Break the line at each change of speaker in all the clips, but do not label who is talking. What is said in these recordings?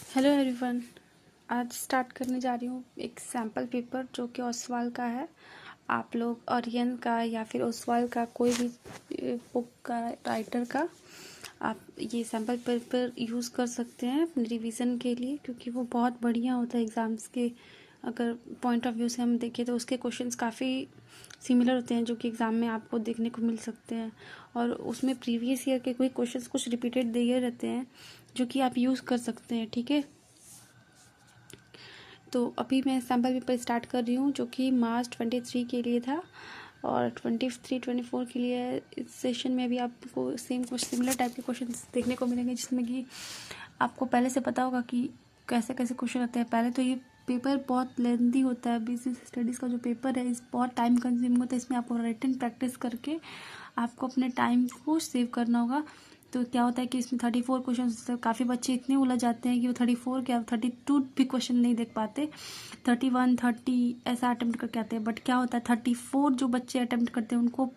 Hello everyone. आज start करने जा रही हूँ एक सैम्पल पेपर जो कि ओसवाल का है। आप लोग आर्यन का या फिर ओसवाल का कोई भी बुक का राइटर का आप ये सैम्पल पेपर यूज़ कर सकते हैं अपने रिवीजन के लिए, क्योंकि वो बहुत बढ़िया होता है एग्ज़ाम्स के। अगर पॉइंट ऑफ व्यू से हम देखें तो उसके क्वेश्चंस काफ़ी सिमिलर होते हैं जो कि एग्ज़ाम में आपको देखने को मिल सकते हैं, और उसमें प्रीवियस ईयर के कोई क्वेश्चंस कुछ रिपीटेड दिए रहते हैं जो कि आप यूज़ कर सकते हैं। ठीक है, तो अभी मैं सैम्पल पेपर स्टार्ट कर रही हूँ जो कि मार्च 23 के लिए था, और 23-24 के लिए इस सेशन में भी आपको सेम कुछ सिमिलर टाइप के क्वेश्चन देखने को मिलेंगे, जिसमें कि आपको पहले से पता होगा कि कैसे कैसे क्वेश्चन आते हैं। पहले तो ये पेपर बहुत लेंथी होता है, बिजनेस स्टडीज़ का जो पेपर है इस बहुत टाइम कंज्यूमिंग होता है। इसमें आपको रिटन प्रैक्टिस करके आपको अपने टाइम को सेव करना होगा। तो क्या होता है कि इसमें 34 क्वेश्चन, काफ़ी बच्चे इतने उलझ जाते हैं कि वो 34 क्या 32 भी क्वेश्चन नहीं देख पाते, 31 30 ऐसा अटेम्प्ट करके आते हैं। बट क्या होता है 34 जो बच्चे अटेम्प्ट करते हैं उनको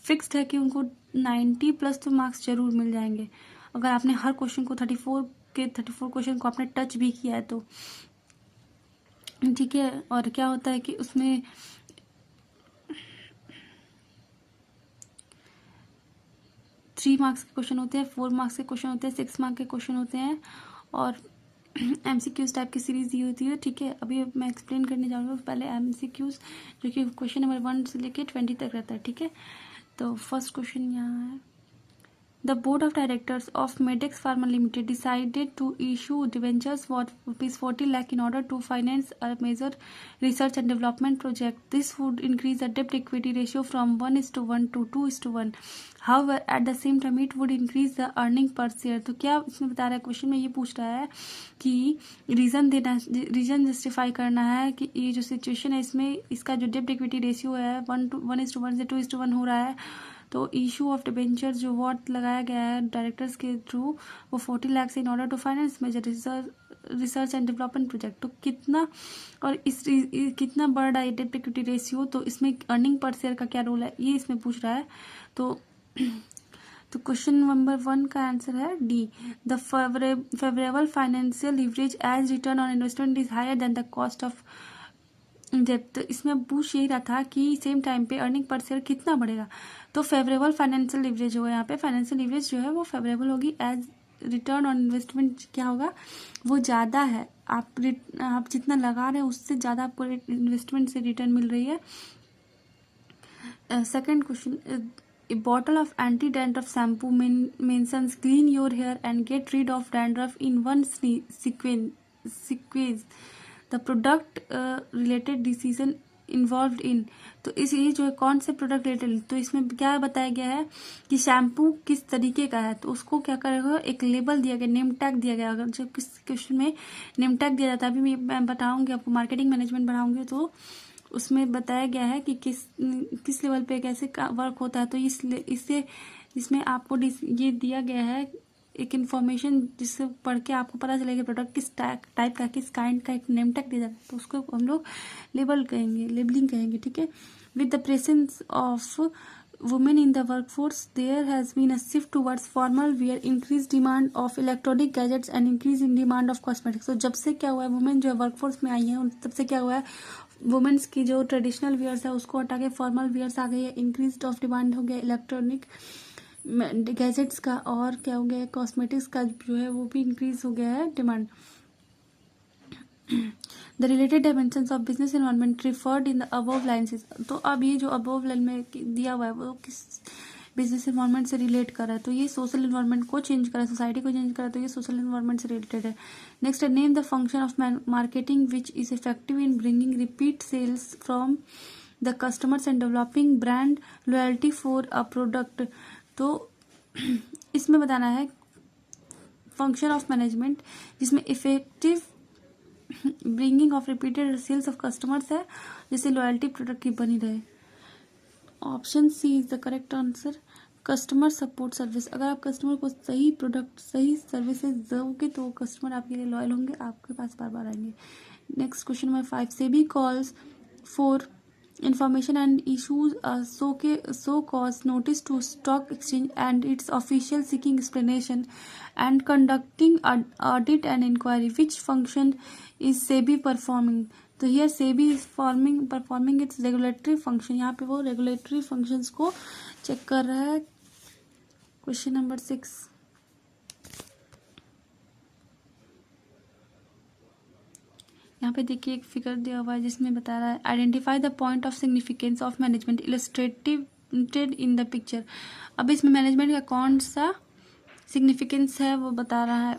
फिक्स्ड है कि उनको 90+ तो मार्क्स जरूर मिल जाएंगे, अगर आपने हर क्वेश्चन को 34 क्वेश्चन को आपने टच भी किया है तो। ठीक है, और क्या होता है कि उसमें 3 मार्क्स के क्वेश्चन होते हैं, 4 मार्क्स के क्वेश्चन होते हैं, 6 मार्क्स के क्वेश्चन होते हैं, और MCQs टाइप की सीरीज दी होती है। ठीक है, अभी मैं एक्सप्लेन करने जा रही हूँ। पहले MCQs जो कि क्वेश्चन नंबर 1 से लेके 20 तक रहता है। ठीक है, तो फर्स्ट क्वेश्चन यहाँ है। The board of directors of Medex Pharma Limited decided to issue debentures for ₹40 lakh in order to finance a major research and development project. This would increase the debt equity ratio from 1:1 to 2:1. However, at the same time it would increase the earning per share. तो क्या इसमें बता रहा है, question में ये पूछ रहा है कि रीजन जस्टिफाई करना है कि ये जो सिचुएशन है इसमें इसका जो डेब्ट इक्विटी रेशियो है 1:1 से 2:1 हो रहा है। तो इशू ऑफ डिबेंचर जो वॉट लगाया गया है डायरेक्टर्स के थ्रू वो 40 लाख से in order to finance major research and development project. तो कितना और कितना बढ़ रहा है डेब्ट इक्विटी रेशियो, तो इसमें अर्निंग पर शेयर का क्या रोल है ये इसमें पूछ रहा है। तो क्वेश्चन नंबर 1 का आंसर है D. The favourable financial leverage as return on investment is higher than the cost of डेब्ट। तो इसमें पूछ यही रहा था कि सेम टाइम पे अर्निंग पर शेयर कितना बढ़ेगा। तो फेवरेबल फाइनेंशियल लीवरेज होगा, यहाँ पे फाइनेंशियल लीवरेज जो है वो फेवरेबल होगी एज रिटर्न ऑन इन्वेस्टमेंट क्या होगा, वो ज़्यादा है। आप जितना लगा रहे हैं उससे ज़्यादा आपको इन्वेस्टमेंट से रिटर्न मिल रही है। Second question, a bottle of anti-dandruff shampoo mentions clean your hair and get rid of dandruff in one sequence. The product related decision involved in. तो इस ये जो है कौन से प्रोडक्ट रिलेटेड, तो इसमें क्या बताया गया है कि शैम्पू किस तरीके का है। तो उसको क्या करेगा, एक लेबल दिया गया, नेम टैग दिया गया। अगर जब किस क्वेश्चन में नेम टैग दिया जाता है, अभी मैं बताऊंगी आपको, मार्केटिंग मैनेजमेंट पढ़ाऊंगी तो उसमें बताया गया है कि किस लेवल पे कैसे वर्क होता है। तो इससे इसमें आपको ये दिया गया है एक इन्फॉर्मेशन जिससे पढ़ के आपको पता चलेगा प्रोडक्ट किस टाइप का, किस काइंड का, एक नेम टैग दिया जाता है। तो उसको हम लोग लेबलिंग कहेंगे। ठीक है, with the presence of women in the workforce, there has been a shift towards formal wear, increased demand of electronic gadgets and increase in demand of cosmetics. तो जब से क्या हुआ है, वुमेन जो है वर्कफोर्स में आई है, तब से क्या हुआ है, वुमेन्स की जो ट्रेडिशनल वेयर्स है उसको हटा के फॉर्मल वेयर्स आ गई है। इंक्रीज ऑफ डिमांड हो गया इलेक्ट्रॉनिक गैजेट्स का, और क्या हो गया कॉस्मेटिक्स का जो है वो भी इंक्रीज हो गया है demand. The related dimensions of business environment referred in the above lines. तो अब ये जो अबव लाइन में दिया हुआ है वो किस बिजनेस एनवायरनमेंट से रिलेट कर रहा है, तो ये सोशल एनवायरनमेंट को चेंज करा है, सोसाइटी को चेंज करा है, तो ये सोशल एनवायरनमेंट से रिलेटेड है। नेक्स्ट है, name the function of marketing which is effective in bringing repeat sales from the customers and developing brand loyalty for a product. तो इसमें बताना है फंक्शन ऑफ मैनेजमेंट जिसमें effective bringing of repeated sales of customers है, जिससे loyalty product की बनी रहे। Option C is the correct answer, customer support service. अगर आप कस्टमर को सही प्रोडक्ट सही सर्विसेज दोगे तो कस्टमर आपके लिए लॉयल होंगे, आपके पास बार बार आएंगे। Next question number 5, SEBI calls for information and issues so cause notice to stock exchange and its official seeking explanation and conducting audit and inquiry. Which function is SEBI performing? तो here SEBI is performing its regulatory function. यहाँ पे वो regulatory functions को check कर रहा है. Question number 6. यहाँ पे देखिए एक फिगर दिया हुआ है जिसमें बता रहा है identify the point of significance of management illustrated in the picture. अब इसमें मैनेजमेंट का कौन सा सिग्निफिकेंस है वो बता रहा है.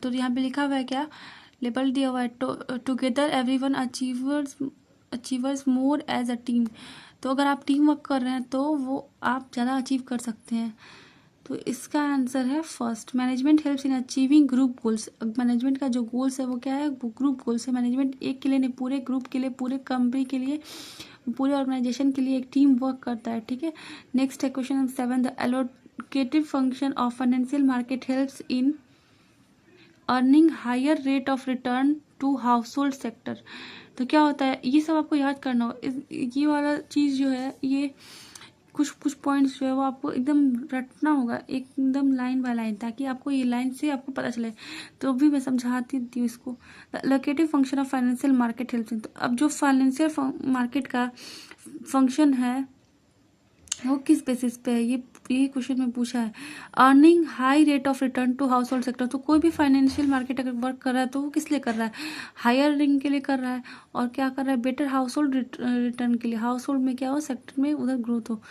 तो यहाँ पे लिखा हुआ है क्या, लेबल दिया हुआ है together everyone achievers more as a team. तो अगर आप टीम वर्क कर रहे हैं तो वो आप ज़्यादा अचीव कर सकते हैं. तो इसका आंसर है first. Management helps in achieving group goals. Management का जो गोल्स है वो क्या है, वो ग्रुप गोल्स है. मैनेजमेंट एक के लिए नहीं, पूरे ग्रुप के लिए, पूरे कंपनी के लिए, पूरे ऑर्गेनाइजेशन के लिए एक टीम वर्क करता है. ठीक है. नेक्स्ट है question number 7. The allocative function of financial market helps in earning higher rate of return to household sector. तो क्या होता है, ये सब आपको याद करना होगा. ये वाला चीज़ जो है, ये कुछ पॉइंट्स जो है वो आपको एकदम रटना होगा, एकदम लाइन बाय लाइन, ताकि आपको ये लाइन से आपको पता चले. तो भी मैं समझाती हूँ इसको. Allocative function of financial market helps. तो अब जो फाइनेंशियल मार्केट का फंक्शन है वो किस बेसिस पे है, ये क्वेश्चन में पूछा है. Earning high rate of return to household sector. तो कोई भी फाइनेंशियल मार्केट अगर वर्क कर रहा है तो वो किस लिए कर रहा है, हायर अर्निंग के लिए कर रहा है. और क्या कर रहा है, बेटर हाउस होल्ड रिटर्न के लिए. हाउस होल्ड में क्या हो, सेक्टर में उधर ग्रोथ हो.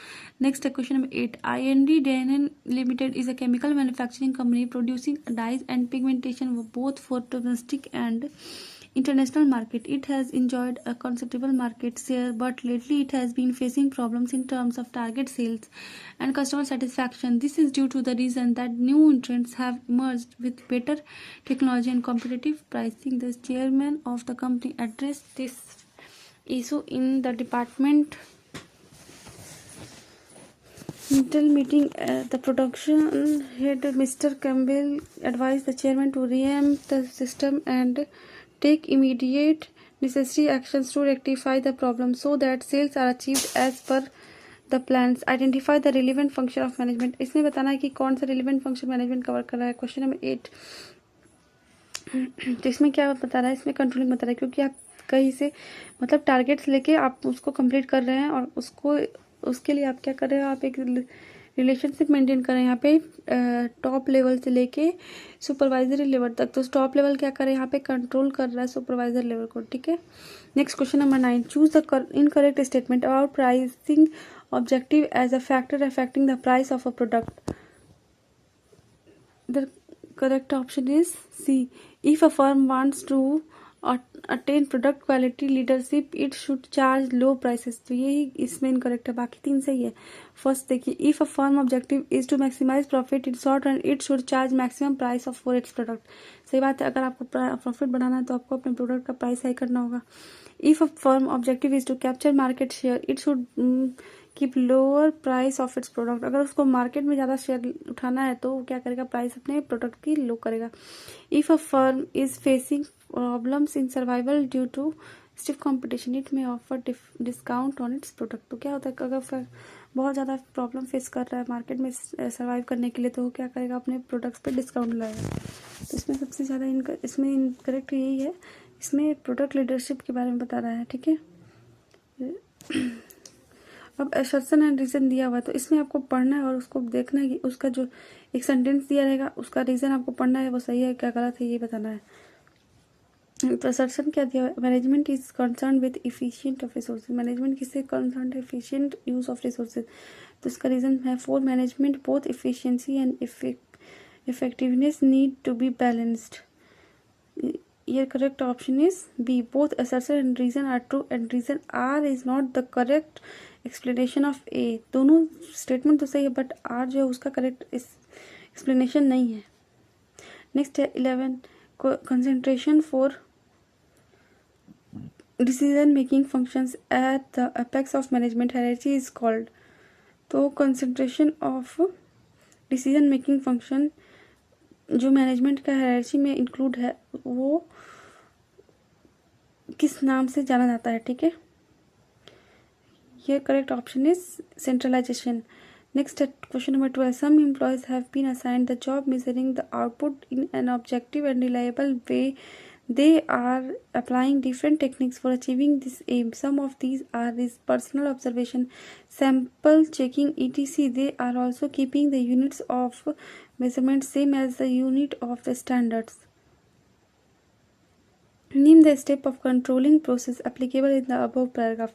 नेक्स्ट है question number 8. IND DNN limited is a chemical manufacturing company producing dyes and pigmentation both for domestic and international market. It has enjoyed a considerable market share, but lately it has been facing problems in terms of target sales and customer satisfaction. This is due to the reason that new entrants have emerged with better technology and competitive pricing. The chairman of the company addressed this issue in the department meeting. The production head Mr. Campbell advised the chairman to revamp the system and take immediate necessary actions to rectify the problem so that sales are achieved as per the plans. Identify the relevant function of management. इसमें बताना है कि कौन सा relevant function management cover कर रहा है. Question number 8. तो इसमें क्या बता रहा है, इसमें कंट्रोलिंग बता रहा है, क्योंकि आप कहीं से मतलब टारगेट्स लेके आप उसको कंप्लीट कर रहे हैं और उसके लिए आप क्या कर रहे हो, आप एक रिलेशनशिप मेंटेन कर रहे हैं यहाँ पे टॉप लेवल से लेके सुपरवाइजरी लेवल तक. तो टॉप लेवल क्या कर रहे हैं, यहाँ पे कंट्रोल कर रहा है सुपरवाइजर लेवल को. ठीक है. Next question number 9. Choose the incorrect statement about pricing objective as a factor affecting the price of a product. The correct option is C. If a firm wants to attain product quality leadership it should charge low prices. तो यही इसमें incorrect है, बाकी 3 सही है. First देखिए, if a firm objective is to maximise profit in short run it should charge maximum price of for its product. सही बात है. अगर आपको प्रॉफिट बढ़ाना है तो आपको अपने प्रोडक्ट का प्राइस हाई करना होगा. If a firm objective is to capture market share it should keep lower price of its product. अगर उसको मार्केट में ज़्यादा शेयर उठाना है तो वो क्या करेगा, प्राइस अपने प्रोडक्ट की लो करेगा. If a firm is facing problems in survival due to stiff competition it may offer discount on its product. तो क्या होता है, अगर बहुत ज़्यादा प्रॉब्लम फेस कर रहा है मार्केट में सर्वाइव करने के लिए तो वो क्या करेगा, अपने प्रोडक्ट्स पे डिस्काउंट लगाएगा. तो इसमें सबसे ज़्यादा इसमें इनकरेक्ट यही है. इसमें प्रोडक्ट लीडरशिप के बारे में बता रहा है. ठीक है. अब असर्शन एंड रीज़न दिया हुआ है तो इसमें आपको पढ़ना है और उसको देखना है कि उसका जो एक सेंटेंस दिया रहेगा उसका रीज़न आपको पढ़ना है, वो सही है क्या गलत है ये बताना है. असर्शन क्या दिया, management is concern with efficient of resources. Management किससे कंसर्न है, एफिशिएंट यूज ऑफ रिसोर्सेज. तो इसका रीजन है for management both efficiency and effectiveness need to be balanced. ये correct option is B. Both assertion and reason are true and reason are is not the correct explanation of A. दोनों statement तो सही है but are जो है उसका correct explanation नहीं है. नेक्स्ट है 11. concentration for decision making functions at the apex of management hierarchy is called. तो concentration of decision making function जो मैनेजमेंट का हायरार्की में इंक्लूड है वो किस नाम से जाना जाता है. ठीक है. Here correct option is centralization. Next question number 12. Some employees have been assigned the job measuring the output in an objective and reliable way. They are applying different techniques for achieving this aim. Some of these are this personal observation, sample checking, etc. They are also keeping the units of measurement same as the unit of the standards. Name the step of controlling process applicable in the above paragraph.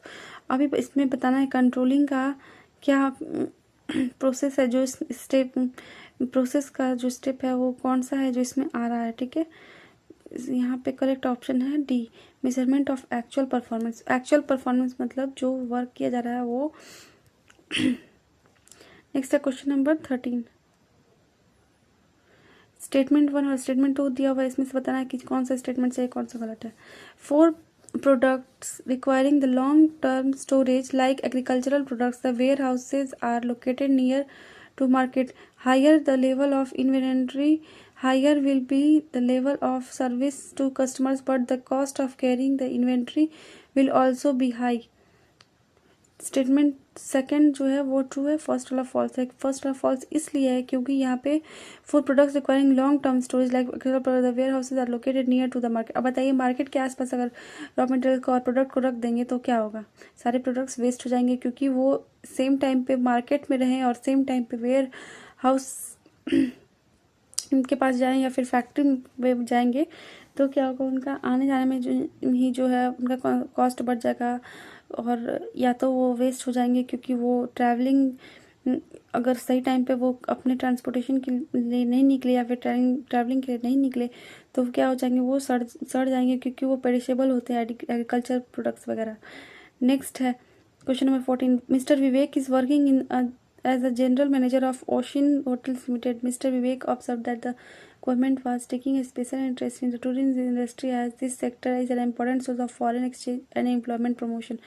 अभी इसमें बताना है controlling का क्या process है, जो step process का जो स्टेप है वो कौन सा है जो इसमें आ रहा है, ठीक है। यहाँ पे करेक्ट ऑप्शन है D, measurement of actual performance. Actual performance मतलब जो वर्क किया जा रहा है वो। नेक्स्ट है क्वेश्चन नंबर 13। स्टेटमेंट 1 और स्टेटमेंट 2 दिया हुआ है, इसमें से बताना है कि कौन सा स्टेटमेंट सही कौन सा गलत है। 4 products requiring the long term storage like agricultural products, the warehouses are located near to market. Higher the level of inventory, higher will be the level of service to customers, but the cost of carrying the inventory will also be high. Statement second जो है वो true है, first वाला false है। First वाला false इसलिए है क्योंकि यहाँ पे 4 products requiring long term storage like warehouses are located near to the market. अब बताइए मार्केट के आसपास अगर रॉ मटेरियल को और प्रोडक्ट को रख देंगे तो क्या होगा, सारे प्रोडक्ट्स वेस्ट हो जाएंगे क्योंकि वो सेम टाइम पे मार्केट में रहें और सेम टाइम पे वेयर हाउस के पास जाएँ या फिर फैक्ट्री में जाएंगे तो क्या होगा, उनका आने जाने में जो है उनका कॉस्ट बढ़ जाएगा और या तो वो वेस्ट हो जाएंगे क्योंकि वो ट्रैवलिंग अगर सही टाइम पे वो अपने ट्रांसपोर्टेशन के लिए नहीं निकले या फिर ट्रैवलिंग के लिए नहीं निकले तो क्या हो जाएंगे, वो सड़ जाएंगे क्योंकि वो पेरिशेबल होते हैं एग्रीकल्चर प्रोडक्ट्स वगैरह। नेक्स्ट है question number 14। Mister Vivek is working in as a general manager of Ocean Hotels Limited. Mr. Vivek observed that the government was taking a special interest in the tourism industry as this sector is an important source of foreign exchange and employment promotion.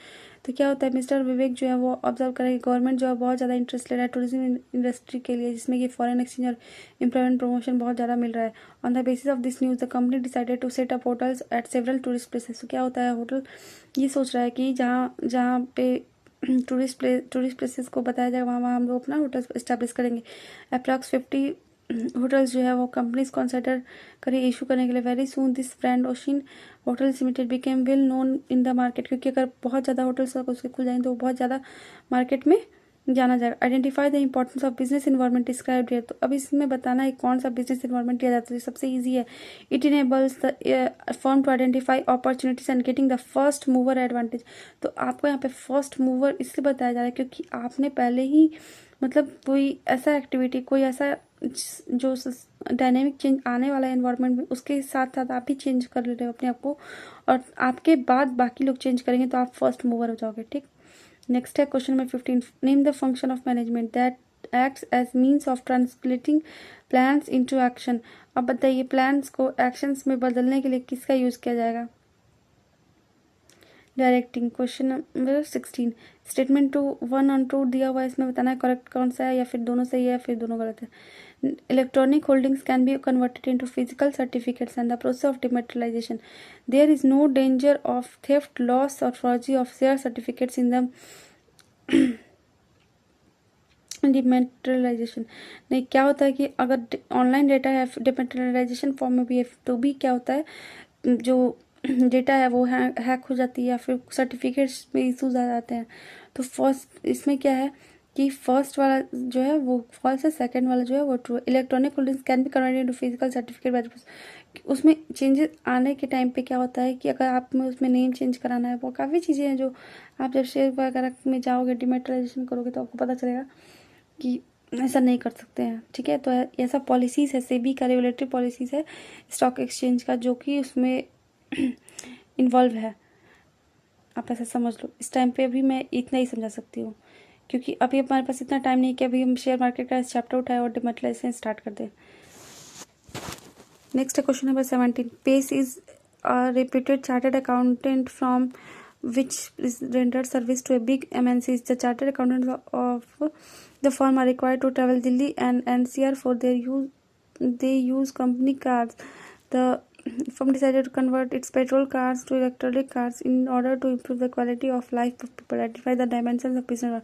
तो क्या होता है, mister विवेक जो है वो observe करेंगे government जो है बहुत ज़्यादा इंटरेस्ट ले रहा है टूरिज्म इंडस्ट्री के लिए, जिसमें कि फॉरेन एक्सचेंज और एम्प्लॉयमेंट प्रमोशन बहुत ज़्यादा मिल रहा है। On the basis of this news the company decided to set up hotels at several tourist places. तो क्या होता है, होटल ये सोच रहा है कि जहाँ पे टूरिस्ट प्लेसेस को बताया जाएगा वहाँ हम लोग अपना होटल इस्टेब्लिश करेंगे। अप्रॉक्स 50 होटल्स जो है वो कंपनीज कंसिडर करें इशू करने के लिए। Very soon this brand ocean hotels limited became well known in the market, क्योंकि अगर बहुत ज़्यादा होटल्स उसके खुल जाएंगे तो वो बहुत ज़्यादा मार्केट में जाना जाएगा। Identify the importance of business environment described here. तो अब इसमें बताना है कौन सा बिजनेस इन्वायरमेंट लिया जाता है, सबसे ईजी है। It enables the firm to identify opportunities and getting the first mover advantage. तो आपको यहाँ पे फर्स्ट मूवर इसलिए बताया जा रहा है क्योंकि आपने पहले ही मतलब कोई ऐसा एक्टिविटी कोई ऐसा जो डायनेमिक चेंज आने वाला है एनवायरनमेंट में उसके साथ साथ आप भी चेंज कर ले रहे हो अपने आप को और आपके बाद बाकी लोग चेंज करेंगे तो आप फर्स्ट मूवर हो जाओगे, ठीक। नेक्स्ट है question number 15। Name the function of management that acts as means of translating plans into action. अब बताइए प्लान्स को एक्शंस में बदलने के लिए किसका यूज़ किया जाएगा, डायरेक्टिंग। Question number 16। स्टेटमेंट 2 1 और 2 दिया हुआ है, इसमें बताना है करेक्ट कौन सा है या फिर दोनों सही है या फिर दोनों गलत है। Electronic holdings can be converted into physical certificates and the process of dematerialisation. There is no danger of theft, loss और फर्जी of share certificates in the dematerialisation. नहीं, क्या होता है कि अगर ऑनलाइन डेटा है डिमेटलाइजेशन फॉर्म में भी है तो भी क्या होता है, जो डेटा है वो हैक हो जाती है या फिर सर्टिफिकेट्स में इशूज आ जाते हैं। तो फर्स्ट इसमें क्या है कि फर्स्ट वाला जो है वो फॉल्स है, सेकंड वाला जो है वो ट्रू है। Electronic holdings can be converted into physical certificate. उसमें चेंजेस आने के टाइम पे क्या होता है कि अगर आप में उसमें नेम चेंज कराना है, वो काफ़ी चीज़ें हैं जो आप जब शेयर वगैरह में जाओगे डिमेटलाइजेशन करोगे तो आपको पता चलेगा कि ऐसा नहीं कर सकते हैं, ठीक है। तो ऐसा पॉलिसीज़ है, सेबी का रेगुलेटरी पॉलिसीज़ है स्टॉक एक्सचेंज का जो कि उसमें इन्वॉल्व है। आप ऐसा समझ लो। इस टाइम पे अभी मैं इतना ही समझा सकती हूँ क्योंकि अभी हमारे पास इतना टाइम नहीं कि अभी हम शेयर मार्केट का चैप्टर उठाए और डिमेटलाइजेशन स्टार्ट कर दें। नेक्स्ट है question number 17। Pace is a reputed chartered accountant from which is rendered service to a big MNCs. The chartered accountants of the firm are required to travel Delhi and NCR for their use. They use company cars. The firm decided to convert its petrol cars to electric cars in order to improve the quality of life of people. Identify the dimensions of business.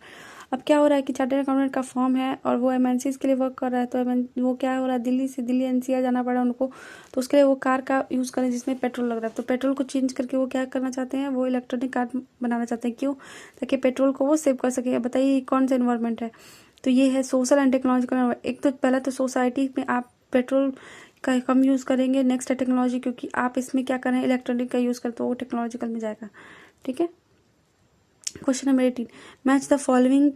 अब क्या हो रहा है कि chartered accountant का form है और वो एमएनसीज के लिए वर्क कर रहा है, तो वो क्या हो रहा है, दिल्ली से दिल्ली एनसीआर जाना पड़ा उनको, तो उसके लिए वो कार का यूज़ करें जिसमें पेट्रोल लग रहा है। तो पेट्रोल को चेंज करके वो क्या करना चाहते हैं, वो इलेक्ट्रॉनिक कार बनाना चाहते हैं। क्यों? ताकि पेट्रोल को वो सेव कर सके। बताइए कौन सा इन्वायरमेंट है? तो ये है सोशल एंड टेक्नोलॉजिकल। एक तो पहला तो सोसाइटी में आप पेट्रोल का कम यूज़ करेंगे, नेक्स्ट है टेक्नोलॉजी, क्योंकि आप इसमें क्या करें, इलेक्ट्रॉनिक का यूज़ करते हो, वो टेक्नोलॉजिकल में जाएगा। ठीक है। Question number 18, match the following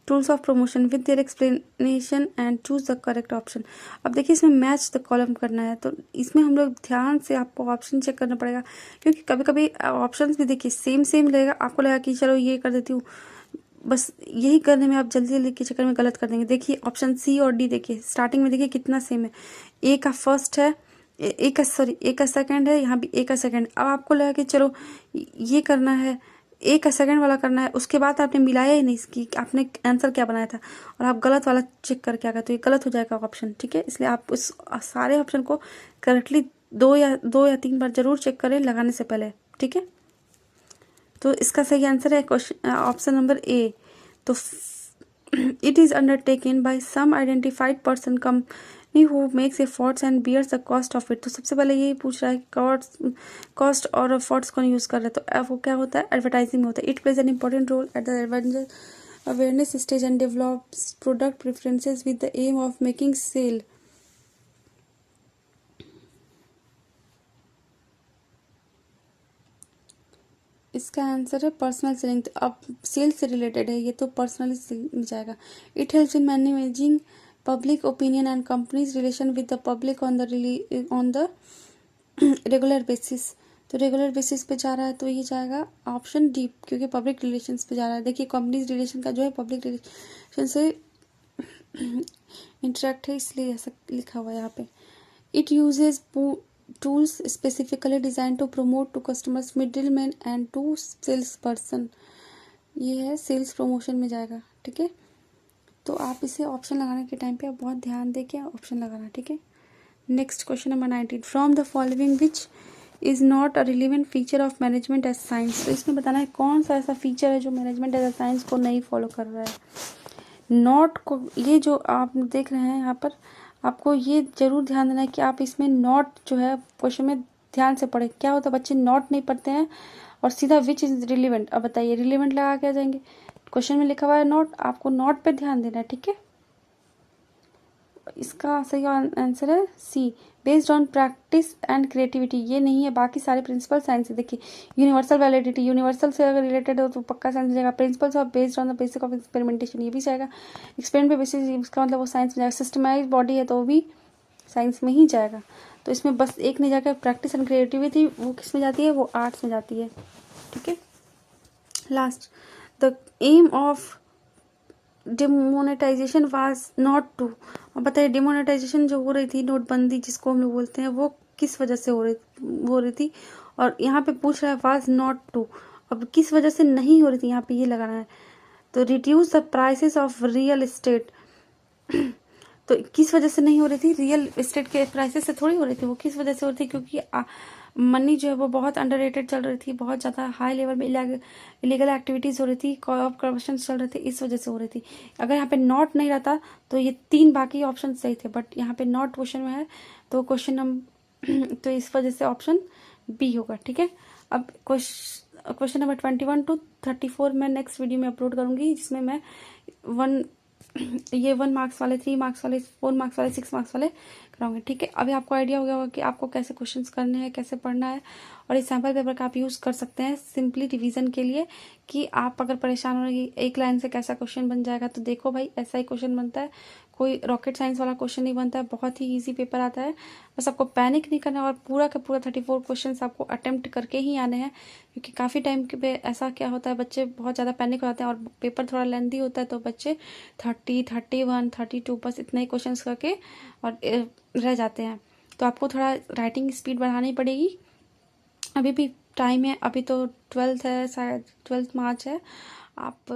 tools of promotion with their explanation and choose the correct option. अब देखिए इसमें मैच द कॉलम करना है, तो इसमें हम लोग ध्यान से आपको ऑप्शन चेक करना पड़ेगा, क्योंकि कभी कभी ऑप्शन भी देखिए सेम लगेगा, आपको लगेगा कि चलो ये कर देती हूँ, बस यही करने में आप जल्दी के चक्कर में गलत कर देंगे। देखिए ऑप्शन सी और डी, देखिए स्टार्टिंग में देखिए कितना सेम है, ए का फर्स्ट है, ए का सेकंड है, यहाँ भी ए का सेकंड। अब आपको लगा कि चलो ये करना है, ए का सेकंड वाला करना है, उसके बाद आपने मिलाया ही नहीं इसकी, आपने आंसर क्या बनाया था और आप गलत वाला चेक करके आ गए, तो ये गलत हो जाएगा ऑप्शन। ठीक है, इसलिए आप उस सारे ऑप्शन को करेक्टली दो या 3 बार जरूर चेक करें लगाने से पहले। ठीक है, तो इसका सही आंसर है क्वेश्चन ऑप्शन नंबर ए। तो it is undertaken by some identified person company who makes efforts and bears the cost of it. तो सबसे पहले यही पूछ रहा है कॉस्ट और एफर्ट्स कौन यूज कर रहा है, तो वो क्या होता है, एडवर्टाइजिंग में होता है। It plays an important role at the awareness stage and develops product preferences with the aim of making sale. इसका आंसर है पर्सनल सेलिंग। तो अब सेल्स से रिलेटेड है ये, तो पर्सनली में जाएगा। It helps in managing public opinion and companies relation with the public on the regular basis. तो रेगुलर बेसिस पे जा रहा है, तो ये जाएगा ऑप्शन डी, क्योंकि पब्लिक रिलेशंस पे जा रहा है। देखिए कंपनीज रिलेशन का जो है पब्लिक रिलेशन से इंटरेक्ट है, इसलिए ऐसा लिखा हुआ है यहाँ पे। It uses tools specifically designed to promote to customers, middlemen and to salesperson। ये है सेल्स प्रमोशन में जाएगा। ठीक है, तो आप इसे ऑप्शन लगाने के टाइम पे आप बहुत ध्यान दे के ऑप्शन लगाना। ठीक है, next question number 19, from the following which is not a relevant feature of management as science. तो इसमें बताना है कौन सा ऐसा फीचर है जो मैनेजमेंट एज साइंस को नहीं फॉलो कर रहा है। नॉट को, ये जो आप देख रहे हैं यहाँ पर, आपको ये जरूर ध्यान देना है कि आप इसमें नॉट जो है क्वेश्चन में ध्यान से पढ़े। क्या होता है, बच्चे नॉट नहीं पढ़ते हैं और सीधा विच इज रिलेवेंट। अब बताइए रिलेवेंट लगा के आ जाएंगे, क्वेश्चन में लिखा हुआ है नॉट, आपको नॉट पे ध्यान देना है। ठीक है, इसका सही आंसर है C, based on practice and creativity. ये नहीं है, बाकी सारे प्रिंसिपल साइंस है। देखिए यूनिवर्सल वैलिडिटी, यूनिवर्सल से अगर रिलेटेड हो तो पक्का साइंस में जाएगा। Principles of based on the basic of experimentation, ये भी जाएगा। एक्सपेरिमेंट पे बेसिस, इसका मतलब वो साइंस में जाएगा। सिस्टमाइज बॉडी है तो वो भी साइंस में ही जाएगा। तो इसमें बस एक नहीं जाएगा, प्रैक्टिस एंड क्रिएटिविटी, वो किस में जाती है, वो आर्ट्स में जाती है। ठीक है, last, the aim of demonetisation was not to. अब बताइए डिमोनेटाइजेशन जो हो रही थी, नोटबंदी जिसको हम लोग बोलते हैं, वो किस वजह से हो रही थी, और यहाँ पे पूछ रहा है वाज नॉट टू। अब किस वजह से नहीं हो रही थी, यहाँ पे ये लगाना है। तो reduce the prices of real estate. तो किस वजह से नहीं हो रही थी, रियल एस्टेट के प्राइसेस से थोड़ी हो रही थी, वो किस वजह से हो रही थी, क्योंकि मनी जो है वो बहुत अंडररेटेड चल रही थी, बहुत ज़्यादा हाई लेवल में इलीगल एक्टिविटीज़ हो रही थी, करप्शन चल रहे थे, इस वजह से हो रही थी। अगर यहाँ पे नॉट नहीं रहता तो ये 3 बाकी ऑप्शन सही थे, बट यहाँ पे नॉट क्वेश्चन में है, तो क्वेश्चन नंबर तो इस वजह से ऑप्शन बी होगा। ठीक है, अब क्वेश्चन नंबर 21 to 34 मैं नेक्स्ट वीडियो में अपलोड करूंगी, जिसमें मैं 1 मार्क्स वाले, 3 मार्क्स वाले, 4 मार्क्स वाले, 6 मार्क्स वाले कराऊंगी। ठीक है, अभी आपको आइडिया हो गया होगा कि आपको कैसे क्वेश्चंस करने हैं, कैसे पढ़ना है, और इस सैम्पल पेपर का आप यूज़ कर सकते हैं सिंपली रिवीजन के लिए, कि आप अगर परेशान हो रही एक लाइन से कैसा क्वेश्चन बन जाएगा, तो देखो भाई ऐसा ही क्वेश्चन बनता है, कोई रॉकेट साइंस वाला क्वेश्चन नहीं बनता है, बहुत ही ईजी पेपर आता है। बस आपको पैनिक नहीं करना, और पूरा का पूरा 34 क्वेश्चन आपको अटेम्प्ट करके ही आने हैं, क्योंकि काफ़ी टाइम पे ऐसा क्या होता है, बच्चे बहुत ज़्यादा पैनिक हो जाते हैं और पेपर थोड़ा लेंथी होता है, तो बच्चे 30, 31, 32 बस इतने ही क्वेश्चन करके और रह जाते हैं। तो आपको थोड़ा राइटिंग स्पीड बढ़ानी पड़ेगी। अभी भी टाइम है, अभी तो 12th है, शायद 12 मार्च है। आप